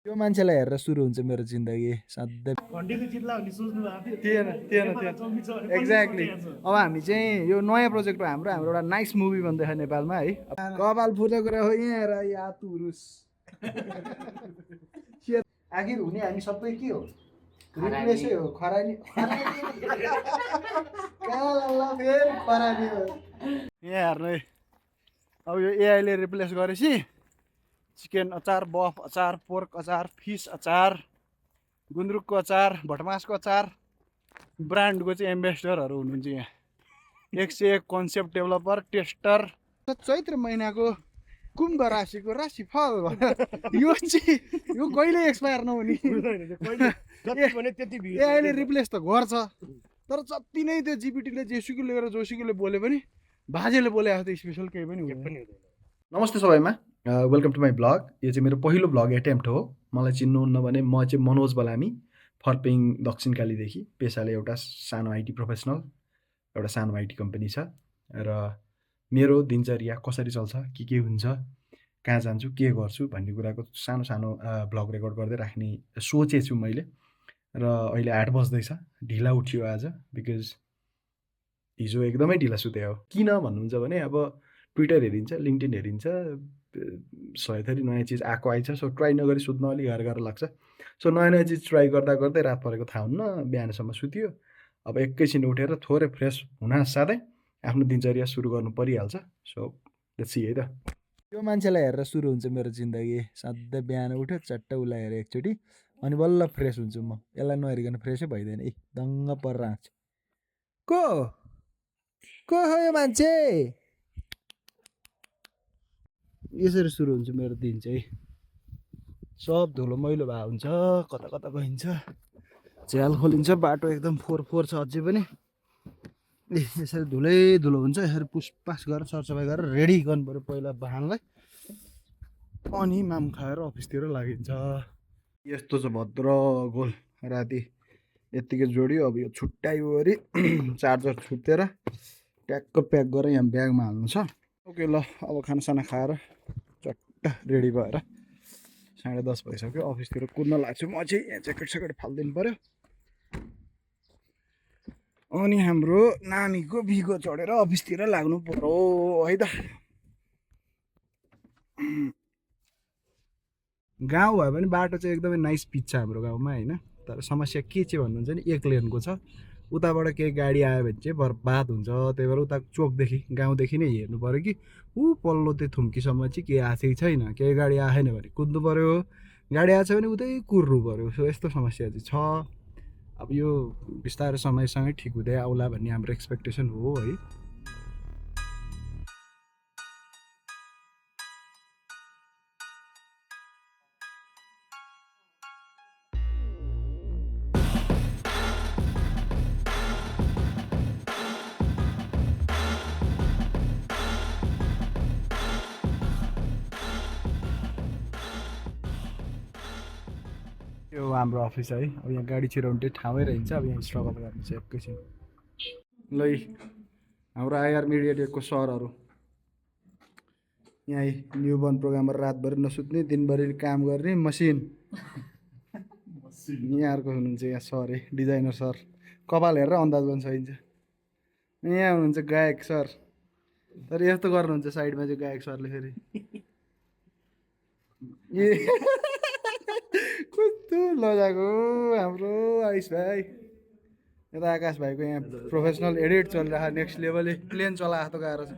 त्यो मान्छेलाई हेरेर सुरु हुन्छ मेरो जिन्दगी सधैँ। थिएन थिएन थिएन एक्ज्याक्टली। अब हामी चाहिँ यो नयाँ प्रोजेक्ट हो हाम्रो हाम्रो एउटा नाइस मुभी बन्दैछ नेपालमा है। कपाल फुट्ने कुरा हो यहाँ हेर या तुरुस। आखिर हुने हामी सबै के हो? रिप्लेसै हो। खरानी खरानी हो यहाँ हेर्नु है। अब यो एआईले रिप्लेस गरेपछि चिकन अचार, बफ अचार, पोर्क अचार, फिस अचार, गुन्द्रुकको अचार, भटमासको अचार ब्रान्डको चाहिँ एम्बेसडरहरू हुनुहुन्छ यहाँ। एक से एक कन्सेप्ट डेभलपर, टेस्टर। चैत्र महिनाको कुम्भ राशिको राशिफल यो चाहिँ यो कहिले एक्सपायर नहुने। एआईले रिप्लेस त गर्छ तर जति नै त्यो जिपिटीले जेसुकैले गरेर जोसुकैले बोले पनि बाजेले बोले जस्तो स्पेसल केही पनि हुँदैन। नमस्ते सबैमा, वेलकम टु माई ब्लग। यो चाहिँ मेरो पहिलो ब्लग एटेम्प्ट हो। मलाई चिन्नुहुन्न भने म चाहिँ मनोज बलामी, फर्पिङ दक्षिणकालीदेखि। पेसाले एउटा सानो आइटी प्रोफेसनल, एउटा सानो आइटी कम्पनी छ र मेरो दिनचर्या कसरी चल्छ, के हुन्छ, कहाँ जान्छु, के गर्छु भन्ने कुराको सानो सानो ब्लग रेकर्ड गर्दै राख्ने सोचेछु मैले। र अहिले 8 बज्दैछ, ढिला उठ्यो आज बिकज हिजो एकदमै ढिला सुते हो। किन भन्नुहुन्छ भने अब ट्विटर हेरिन्छ, लिङ्क्डइन हेरिन्छ, 100 थरी नयाँ चिज आएको आइछ। सो ट्राई नगरी सुत्न अलिक गाह्रो लाग्छ। सो नयाँ नयाँ चिज ट्राई गर्दा गर्दै रात परेको थाहा हुन्न, बिहानसम्म सुत्यो। अब एकैछिन उठेर थोरै फ्रेस हुन साथै आफ्नो दिनचर्या सुरु गर्नु परिहाल्छ। सो लेट्स सी है त। त्यो मान्छेलाई हेरेर सुरु हुन्छ मेरो जिन्दगी। सधैँ बिहान उठ्यो चट्ट उसलाई हेरेँ एकचोटि अनि बल्ल फ्रेस हुन्छु म। यसलाई नहेरिकन फ्रेसै भइँदैन। ए दङ्ग परेर आँच्छु। को हो यो मान्छे? यसरी सुरु हुन्छ मेरो दिन चाहिँ। सब धुलो मैलो भए हुन्छ, कता कता गइन्छ, झ्याल खोलिन्छ, बाटो एकदम फोहोर छ अझै पनि। ए यसरी धुलै धुलो हुन्छ। यसरी पुसपास गरेर सरसफाइ गरेर रेडी गर्नु पऱ्यो पहिला वाहनलाई, अनि माम खाएर अफिसतिर लागिन्छ। यस्तो छ भद्र गोल। राति यत्तिकै जोड्यो। अब यो छुट्यायो अरे चार्जर छुट्टेर ट्याक्क प्याक गरेर यहाँ ब्यागमा हाल्नु छ। ओके ल, अब खानासाना खाएर चट्ट रेडी भएर 10:30 भइसक्यो। अफिसतिर कुद्न लाग्छु म चाहिँ। यहाँ ज्याकेट सेकेट फालिदिनु पऱ्यो। अनि हाम्रो नानीको बिगो चढेर अफिसतिर लाग्नु पर्यो है त। गाउँ भए पनि बाटो चाहिँ एकदमै नाइस पिच छ हाम्रो गाउँमा होइन। तर समस्या के चाहिँ भन्नुहुन्छ भने एक लेनको छ। उताबाट केही गाडी आयो भने चाहिँ बर्बाद हुन्छ। त्यही भएर उता चोकदेखि गाउँदेखि नै हेर्नु पऱ्यो कि ऊ पल्लो त्यो थुम्कीसम्म चाहिँ केही आएको छैन। केही गाडी आएन भने कुद्नु पऱ्यो, गाडी आएछ भने उतै कुर्नु पऱ्यो। सो यस्तो समस्या चाहिँ छ। अब यो बिस्तारै समयसँगै ठिक हुँदै आउला भन्ने हाम्रो एक्सपेक्टेसन हो है। यो हाम्रो अफिस है। अब यहाँ गाडी छिराउने ठाउँै रहन्छ। अब यहाँ स्ट्रगल गर्नु चाहिँ एकैछिन। ल हाम्रो आइआर मिडिया डेको सरहरू यहाँ न्युबर्न प्रोग्राममा रातभरि नसुत्ने, दिनभरि काम गर्ने मसिन यहाँहरूको हुनुहुन्छ। यहाँ सर है, डिजाइनर सर। कपाल हेरेर अन्दाज गर्न सकिन्छ। यहाँ हुनुहुन्छ गायक सर। तर यस्तो गर्नुहुन्छ साइडमा चाहिँ गायक सरले फेरि ए कस्तो लजाको हाम्रो आइस भाइ। यता आकाश भाइको यहाँ प्रोफेसनल एडिट चलिरहेको नेक्स्ट लेभल प्लेन चलाएको जस्तो गाह्रो छ।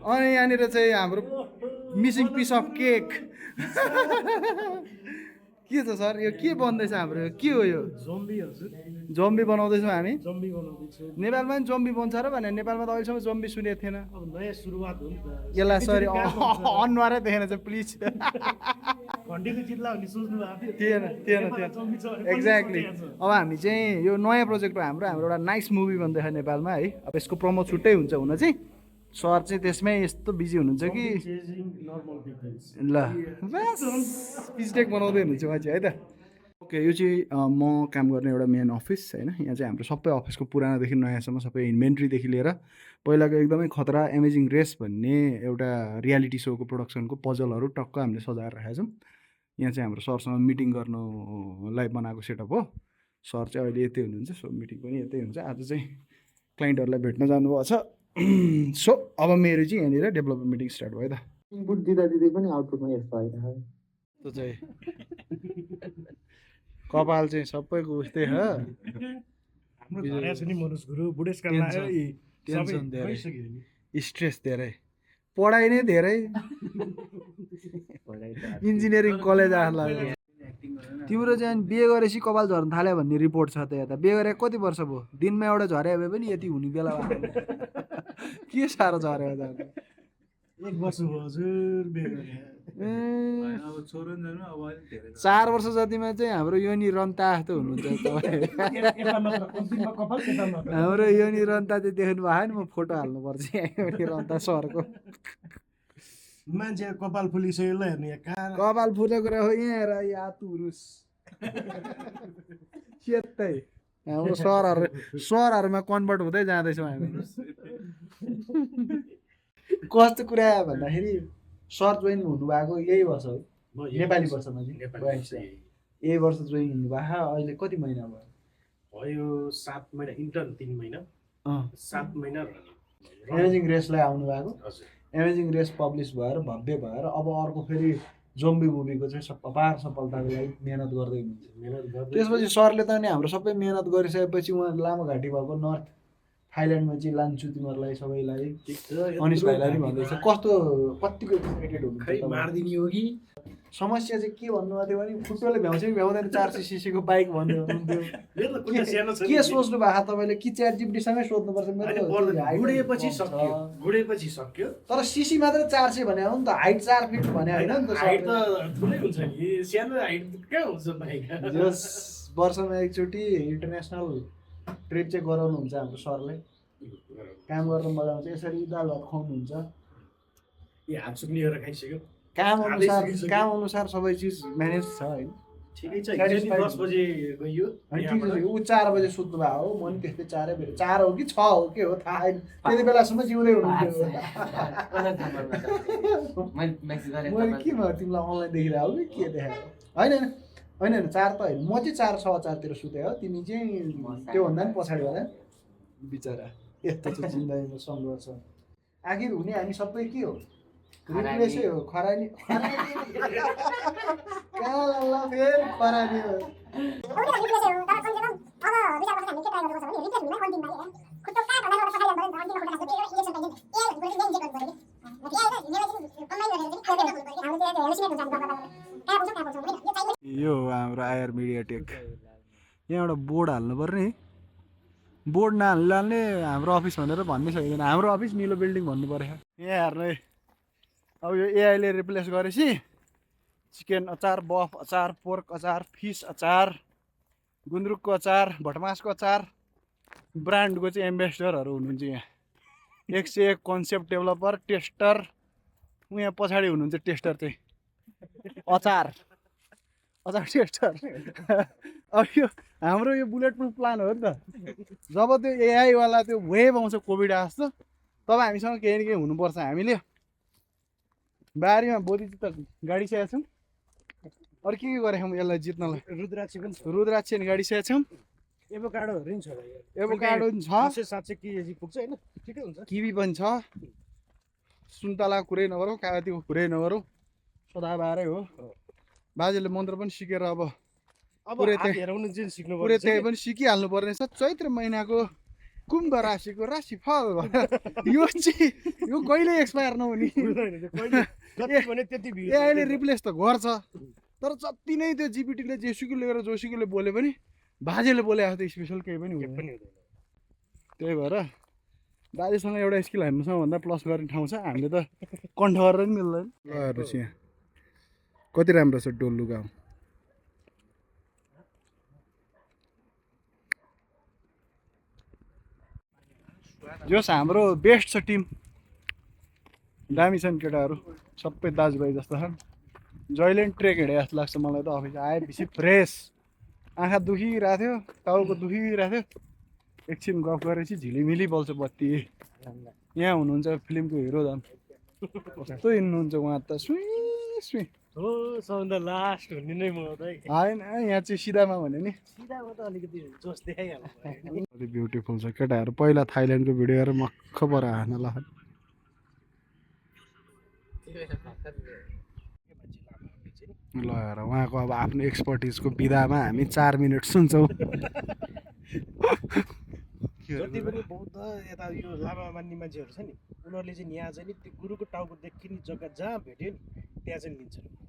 अनि यहाँनिर चाहिँ हाम्रो मिसिङ पिस अफ केक के छ सर? यो के बन्दैछ हाम्रो? के हो यो? जम्बी हजुर। जम्बी बनाउँदैछौँ हामी। जम्बी बनाउँदैछौँ। नेपालमा पनि जम्बी बन्छ र भने? नेपालमा त अहिलेसम्म जम्बी सुनेको थिएन। अब नयाँ सुरुवात हो नि त। यसलाई सरी अनुहारै देखेन चाहिँ प्लिज। घन्टीको जित्ला भन्ने सोच्नु भएको थिएन थिएन थिएन एक्ज्याक्टली। अब हामी चाहिँ यो नयाँ प्रोजेक्ट हो हाम्रो हाम्रो एउटा नाइस मुभी बन्दैछ नेपालमा है। अब यसको प्रमोट छुट्टै हुन्छ हुन चाहिँ। सर चाहिँ त्यसमै यस्तो बिजी हुनुहुन्छ कि ल पिचटेक बनाउँदै हुनुहुन्छ उहाँ चाहिँ है त। ओके, यो चाहिँ म काम गर्ने एउटा मेन अफिस होइन। यहाँ चाहिँ हाम्रो सबै अफिसको पुरानोदेखि नयाँसम्म सबै इन्भेन्ट्रीदेखि लिएर पहिलाको एकदमै खतरा एमेजिङ रेस भन्ने एउटा रियालिटी सोको प्रोडक्सनको पजलहरू टक्क हामीले सजाएर राखेका छौँ। यहाँ चाहिँ हाम्रो सरसँग मिटिङ गर्नलाई बनाएको सेटअप हो। सर चाहिँ अहिले यतै हुनुहुन्छ, सो मिटिङ पनि यतै हुन्छ। आज चाहिँ क्लाइन्टहरूलाई भेट्न जानुभएको छ। सो अब मेरो चाहिँ यहाँनिर डेभलपमेन्ट मिटिङ स्टार्ट भयो त। इनपुट दिँदा दिँदै पनि आउटपुटमा यस्तो आइरहेको त्यो चाहिँ कपाल चाहिँ सबैको उस्तै हो। टेन्सन धेरै, स्ट्रेस धेरै, पढाइ नै धेरै, इन्जिनियरिङ कलेज आएको। तिम्रो चाहिँ बिहे गरेपछि कपाल झर्न थाल्यो भन्ने रिपोर्ट छ त। यता बिहे गरेको कति वर्ष भयो? दिनमा एउटा झरे भए पनि यति हुने बेला के साह्रो झऱ्यो त? 1 वर्ष भयो हजुर बिहे गरे। 4 वर्ष जतिमा चाहिँ हाम्रो योनि रन्ता जस्तो हुनुहुन्छ तपाईँ। हाम्रो योनि रन्ता चाहिँ देख्नु भयो नि, म फोटो हाल्नुपर्छ योनि रन्ता सरको। मान्छे कपाल फुलिसक्यो ल हेर्नु यहाँ कपाल फुलेको कुरा हो यहाँ हेर या तुरुस सेतै हाम्रो सरहरूमा कन्भर्ट हुँदै जाँदैछौँ हामी। कस्तो कुरा भन्दाखेरि सर जोइन हुनुभएको यही वर्ष हो, नेपाली वर्षमा चाहिँ यही वर्ष जोइन हुनुभएको। अहिले कति महिना भयो? 7 महिना इन्टर्न, 3 महिना 7 महिना। एमेजिङ रेसलाई आउनु भएको। एमेजिङ रेस पब्लिस भएर भव्य भएर अब अर्को फेरि जोम्बी मुभीको चाहिँ अपार सफलताको लागि मेहनत गर्दै हुनुहुन्छ। त्यसपछि सरले त नि हाम्रो सबै मेहनत गरिसकेपछि उहाँ लामो घाँटी भएको नर्थ थाइल्यान्डमा चाहिँ लान्छु तिमीहरूलाई सबैलाई, अनिस भाइलाई भन्दैछ। कस्तो कतिको एक्साइटेड हुनुहुन्छ? समस्या चाहिँ के भन्नुभएको थियो भने फुटबलले भ्याउँछ कि भ्याउँदैन 400 सीसी को बाइक भन्नु हुनुहुन्थ्यो। के सोच्नु भएको तपाईँले? कि च्याट जिपिटीसँगै सोध्नुपर्छ? गुडेपछि सक्यो। तर सीसी मात्र 400 भने हो नि त, हाइट 4 फिट भने होइन नि त। हाइट त ठुलै हुन्छ नि, सानो हाइट कहाँ हुन्छ बाइक? जस वर्षमा एकचोटि इन्टरनेसनल ट्रिप चाहिँ गराउनुहुन्छ हाम्रो सरले। काम गर्न मजा आउँछ। यसरी दाल भात खुवाउनुहुन्छ। हात सुक्लिएर खाइसक्यो। काम अनुसार सबै चिज म्यानेज छ होइन। ठिकै छ। 10 बजे गयो। ऊ 4 बजे सुत्नु भएको हो, म नि त्यस्तै 4 बजे 4 हो कि 6 हो के हो थाहा छैन। त्यति बेलासम्म जिउँदै हुनुहुन्थ्यो। मैले के भयो तिमीलाई अनलाइन देखिरहेको हो कि के देखाएको? होइन 4 त होइन, म चाहिँ 4 सवा 4 तिर सुतेँ हो। तिमी चाहिँ त्योभन्दा पनि पछाडि होला बिचरा। यस्तो चाहिँ जिन्दगीमा सङ्घर्ष आखिर हुने हामी सबै के हो? रिप्लेसै हो। खरानी कहाँ लाग्ला फेरि खरानी हो। यो हाम्रो आयर मिडियाटेक। यहाँ एउटा बोर्ड हाल्नु पर्ने, बोर्ड नहाल्ने हाम्रो अफिस भनेर भन्नै सकिँदैन। हाम्रो अफिस निलो बिल्डिङ भन्नु पर्यो। यहाँ हेर्नु है, अब यो एआईले रिप्लेस गरेपछि चिकन अचार, बफ अचार, पोर्क अचार, फिस अचार, गुन्द्रुकको अचार, भटमासको अचार ब्रान्डको चाहिँ एम्बेसडरहरू हुनुहुन्छ यहाँ। 1 से 1 कन्सेप्ट डेभलपर, टेस्टर। यहाँ पछाडि हुनुहुन्छ टेस्टर चाहिँ, अचार टेस्टर। अब यो हाम्रो यो बुलेट प्रुफ प्लान हो नि त। जब त्यो एआईवाला त्यो वेभ आउँछ कोभिड जस्तो, तब हामीसँग केही न केही हुनुपर्छ। हामीले बारीमा बोधी त गाडी सकेका छौँ। अरू के गरेका छौँ यसलाई जित्नलाई? रुद्राक्ष नि गाडी सकेका छौँ। एभोकाडो छ। एभोकाडो नि छ, 700 केजी पुग्छ हैन? ठिकै हुन्छ। किवी पनि छ। सुन्तला कुरै नगरौँ, कागतीको कुरै नगरौँ, सदाबारै हो। बाजेले मन्त्र पनि सिकेर अब पुरै त्यही पनि सिकिहाल्नु पर्ने छ। चैत्र महिनाको कुम्भ राशिको राशिफल यो कहिले एक्सपायर नहुने। अहिले रिप्लेस त गर्छ, तर जति नै त्यो जिपिटीले जेसुकै लिएर जोसुकैले बोले पनि बाजेले बोले जस्तो स्पेसल केही पनि हुँदैन। त्यही भएर बाजेसँग एउटा स्किल हामीसँग भन्दा प्लस गर्ने ठाउँ छ। हामीले त कन्ठ गरेर पनि मिल्दैन। ल हेर्नुहोस् यहाँ कति राम्रो छ डोल्लु गाउँ। जस हाम्रो बेस्ट छ टिम, दामी छन् केटाहरू, सबै दाजुभाइ जस्तो छन्। जहिले पनि ट्रेक हिँडे जस्तो लाग्छ मलाई त। अफिस आएपछि फ्रेस, आँखा दुखिरहेको थियो, टाउको दुखिरहेको थियो, एकछिन गफ गरेपछि झिलिमिली बल्छ बत्ती। यहाँ हुनुहुन्छ फिल्मको हिरो झन्, कस्तो हिँड्नुहुन्छ उहाँ त, सुई हो सबभन्दा लास्ट हुने नै म त है होइन यहाँ चाहिँ सिधामा भने नि सिधामा त अलिकति जोस देखाइहाल्नु अलिक ब्युटिफुल छ केटाहरू पहिला थाइल्यान्डको भिडियो हेरेर मक्ख पर हान ल ल हेर उहाँको अब आफ्नो एक्सपर्टिजको विधामा हामी 4 मिनट सुन्छौँ जति पनि बौद्ध यता यो लामा मान्ने मान्छेहरू छ नि उनीहरूले चाहिँ यहाँ चाहिँ नि त्यो गुरुको टाउको देखिने जग्गा जहाँ भेट्यो नि त्यहाँ चाहिँ लिन्छन्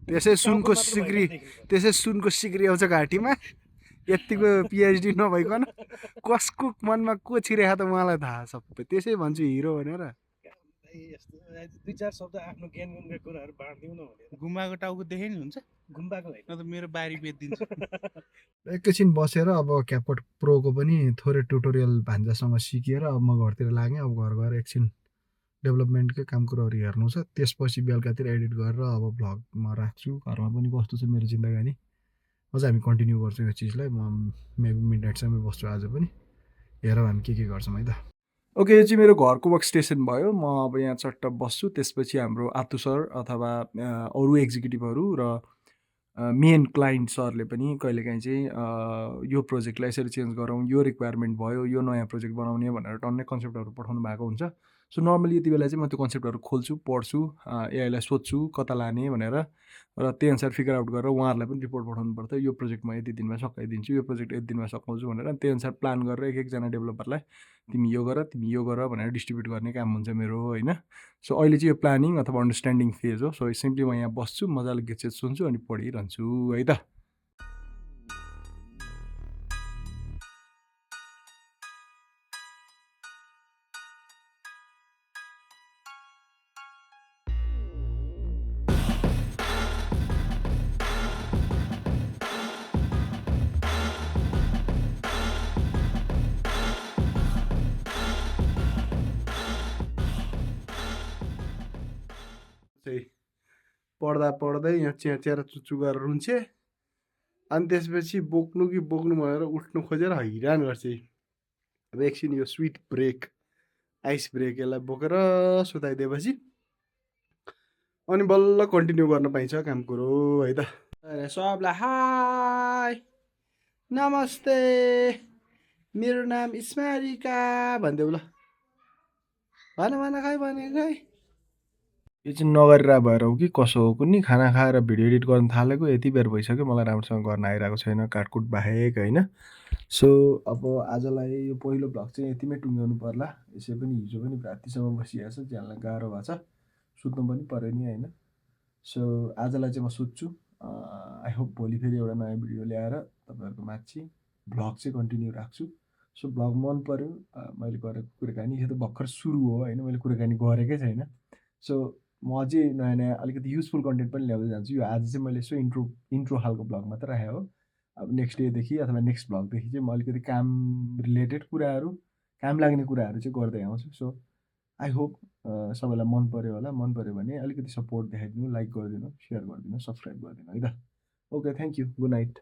त्यसै सुनको सिक्री त्यसै सुनको सिक्री आउँछ घाँटीमा यतिको पिएचडी नभइकन कसको मनमा को छिरेको त मलाई थाहा सबै त्यसै भन्छु हिरो भनेर दुई चार शब्द आफ्नो ज्ञान गुणका कुराहरू बाँडिदिउँ न भनेर गुम्बाको टाउको देखे नि हुन्छ गुम्बाको होइन न त मेरो बारी बेचिदिन्छु एकैछिन बसेर अब क्यापकट प्रोको पनि थोरै ट्युटोरियल भान्जासँग सिकेर अब म घरतिर लागेँ अब घर गएर एकछिन डेभलपमेन्टकै काम कुराहरू हेर्नु छ त्यसपछि बेलुकातिर एडिट गरेर अब भ्लगमा राख्छु घरमा पनि कस्तो छ मेरो जिन्दगानी अझ हामी कन्टिन्यू गर्छौँ यो चिजलाई म मेबी मिडनाइटसम्मै बस्छु आज पनि हेरौँ हामी के गर्छौँ है त ओके यो चाहिँ मेरो घरको वर्क स्टेसन भयो म अब यहाँ चट्ट बस्छु त्यसपछि हाम्रो आतु सर अथवा अरू एक्जिक्युटिभहरू र मेन क्लाइन्ट सरले पनि कहिलेकाहीँ चाहिँ यो प्रोजेक्टलाई यसरी चेन्ज गरौँ यो रिक्वायरमेन्ट भयो यो नयाँ प्रोजेक्ट बनाउने भनेर टन्नै कन्सेप्टहरू पठाउनु भएको हुन्छ सो नर्मली यति बेला चाहिँ म त्यो कन्सेप्टहरू खोल्छु पढ्छु एआईलाई सोध्छु कता लाने भनेर र त्यही अनुसार फिगर आउट गरेर उहाँहरूलाई पनि रिपोर्ट पठाउनु पर्छ यो प्रोजेक्ट म यति दिनमा सकाइदिन्छु यो प्रोजेक्ट यति दिनमा सकाउँछु भनेर त्यही अनुसार प्लान गरेर एक एकजना डेभलपरलाई तिमी यो गर भनेर डिस्ट्रिब्युट गर्ने काम हुन्छ मेरो होइन सो अहिले चाहिँ यो प्लानिङ अथवा अन्डरस्ट्यान्डिङ फेज हो सो सिम्पली म यहाँ बस्छु मजाले गेटसेट सुन्छु अनि पढिरहन्छु है त पढ्दा पढ्दै यहाँ च्यार चुचु गरेर रुन्छे अनि त्यसपछि बोक्नु कि बोक्नु भनेर उठ्नु खोजेर हैरान गर्छ अब एकछिन यो स्विट ब्रेक आइस ब्रेक यसलाई बोकेर सुताइदिएपछि अनि बल्ल कन्टिन्यू गर्न पाइन्छ काम कुरो है त सबलाई हाई नमस्ते मेरो नाम स्मारिका भनिदेऊ ल भन खै भने खै यो चाहिँ नगरेर भएर हो कि कसो हो कुन्नी खाना खाएर भिडियो एडिट गर्न थालेको यति बेर भइसक्यो मलाई राम्रोसँग गर्न आइरहेको छैन काटकुट बाहेक होइन सो अब आजलाई यो पहिलो भ्लग चाहिँ यतिमै टुङ्ग्याउनु पर्ला यसै पनि हिजो पनि रातिसम्म बसिरहेको छ ज्यानलाई गाह्रो भएको छ सुत्नु पनि पऱ्यो नि होइन सो आजलाई चाहिँ म सुत्छु आई होप भोलि फेरि एउटा नयाँ भिडियो ल्याएर तपाईँहरूको माथि भ्लग चाहिँ कन्टिन्यू राख्छु सो भ्लग मन पऱ्यो मैले गरेको कुराकानी यो त भर्खर सुरु हो होइन मैले कुराकानी गरेकै छैन सो म अझै नयाँ नयाँ अलिकति युजफुल कन्टेन्ट पनि ल्याउँदै जान्छु यो आज चाहिँ मैले यसो इन्ट्रो खालको भ्लग मात्र राखेँ हो अब नेक्स्ट डेदेखि अथवा नेक्स्ट भ्लगदेखि चाहिँ म अलिकति काम रिलेटेड कुराहरू काम लाग्ने कुराहरू चाहिँ गर्दै आउँछु सो आई होप सबैलाई मन पऱ्यो होला मन पऱ्यो भने अलिकति सपोर्ट देखाइदिनु लाइक गरिदिनु सेयर गरिदिनु सब्सक्राइब गरिदिनु है त okay thank you good night